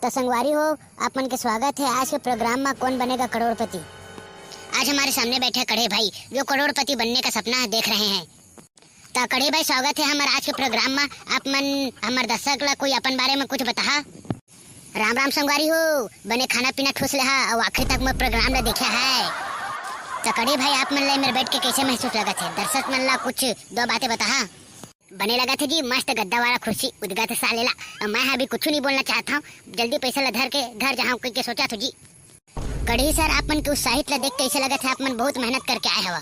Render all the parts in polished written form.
तो संगवारी हो, आप मन के स्वागत है आज के प्रोग्राम में कौन बनेगा करोड़पति। आज हमारे सामने बैठे कड़े भाई जो करोड़पति बनने का सपना देख रहे हैं। तो कड़े भाई स्वागत है हमारे आज के प्रोग्राम में। आप मन हमारे दर्शक ला कोई अपन बारे में कुछ बता। राम राम संगवारी हो, बने खाना पीना ठूस ले और आखिर तक मैं प्रोग्राम ला देखा है। तो कड़े भाई आप मन ला मेरे बैठ के कैसे महसूस लगा थे? दर्शक मन ला कुछ दो बातें बता। बने लगा थे जी मस्त गद्दा वाला खुर्सी उदगा थे सालेला। मैं अभी कुछ नहीं बोलना चाहता हूँ, जल्दी पैसा ला धर के घर जाऊँ कह के सोचा था जी। कड़ी सर आप मन के उत्साहित ला देख कैसे लगा था? आप मन बहुत मेहनत करके आए हवा।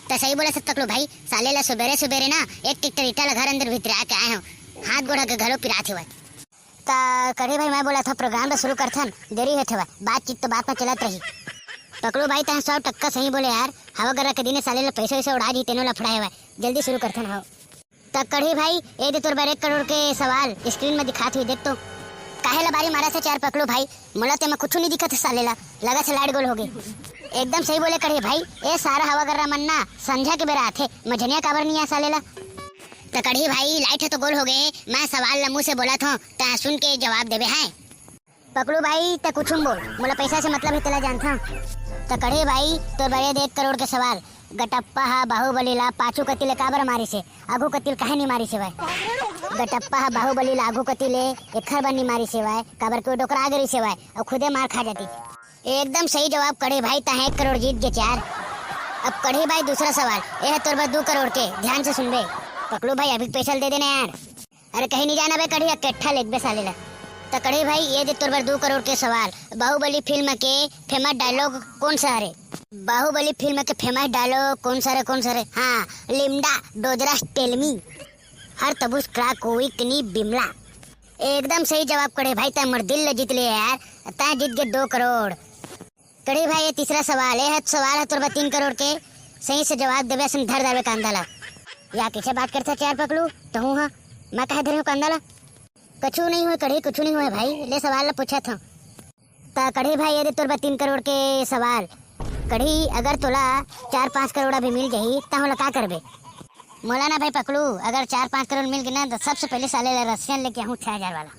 तो सही बोला सब तकलो भाई, सालेला सुबेरे सुबेरे ना एक टिकटर ईटा ला घर अंदर भीतर आके आए हूँ, हाथ गोड़ा के घरों पिरा थे। तो कड़ी भाई मैं बोला था प्रोग्राम ला शुरू करथन, देरी है थे बातचीत तो बात में चलत रही। पकड़ो भाई तह 100% सही बोले यार, हवा गरा के दिन साले ला पैसे वैसे उड़ा दी तेनो लफड़ा है, जल्दी शुरू करथन हो। तो कड़ी भाई ये दे तोर बार 1 करोड़ के सवाल स्क्रीन में दिखात हुई देख तो काहे ला बारी मारा से चार पकड़ो भाई, मोला ते में कुछ नहीं दिखत साले ला, लगा से लाइट गोल हो गई। एकदम सही बोले कड़ी भाई, ए सारा हवा गरा मन ना संझा के बेरा आथे, मझनिया काबर नहीं आ साले ला। तो कड़ी भाई लाइट है तो गोल हो गए, मैं सवाल ला मुंह से बोला था ता सुन के जवाब देवे है। पकड़ो भाई तो कुछ बोल, मोला पैसा से मतलब है तेला जानता। तो कड़ी भाई तोर बारे 1 करोड़ के सवाल, गटप्पा हा बाहुबली ला पाछू कतिले काबर मारी से, आगू कतिल काहे नहीं मारी से भाई? गटप्पा हा बाहुबली ला आगू कतिले एखर बन नहीं मारी से भाई, काबर को डोकरा गरी से भाई और खुदे मार खा जाती। एकदम सही जवाब कड़े भाई, ता 1 करोड़ जीत गए 4। अब कड़े भाई दूसरा सवाल, ये है तोर बार 2 करोड़ के, ध्यान से सुन बे। पकड़ो भाई अभी पैसा दे देना यार, अरे कहीं नहीं जाना बे कड़ी, इकट्ठा लेग बे साले ला। तो कड़ी भाई ये दे तोर बार 2 करोड़ के सवाल, बाहुबली फिल्म के फेमस डायलॉग कौन सा है? बाहुबली फिल्म के फेमस डायलॉग कौन सा रे? हाँ, लिम्डा डोजरा टेलमी हर तबुस क्रा कोई कनी बिमला। एकदम सही जवाब कड़े भाई, ता मर दिल जीत ले यार, ता जीत गए 2 करोड़। कड़े भाई ये तीसरा सवाल है सवाल है तोर 3 करोड़ के, सही से जवाब देवे सन धर दावे कांदाला। या किसे बात करता चार पकड़ू तो हूँ हाँ, मैं कहे धरे कांदाला कछु नहीं हुए कड़ी, कुछ नहीं हुए भाई, ले सवाल ला पूछा था। ता कड़ी भाई ये दे तोर 3 करोड़ के सवाल, कड़ी अगर तोला 4-5 करोड़ अभी मिल जाही तो होला का करबे? मोला ना भाई पकड़ू, अगर 4-5 करोड़ मिल गए ना तो सबसे पहले साले ला रसियन लेके आऊँ 6000 वाला।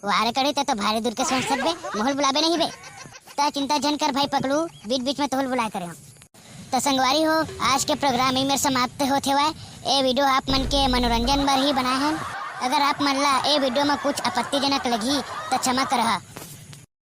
वारे कड़ी तो भारी दूर के सोच सकबे, मोहल बुलाबे नहीं बे। ता चिंता जन कर भाई पकड़ू, बीच बीच में तोहल बुलाए करे हम। तो संगवारी हो, आज के प्रोग्राम ही मेरे समाप्त होते हुए, ये वीडियो आप मन के मनोरंजन बर ही बनाए हैं। अगर आप मन ला ये वीडियो में कुछ आपत्तिजनक लगी तो क्षमा करहा।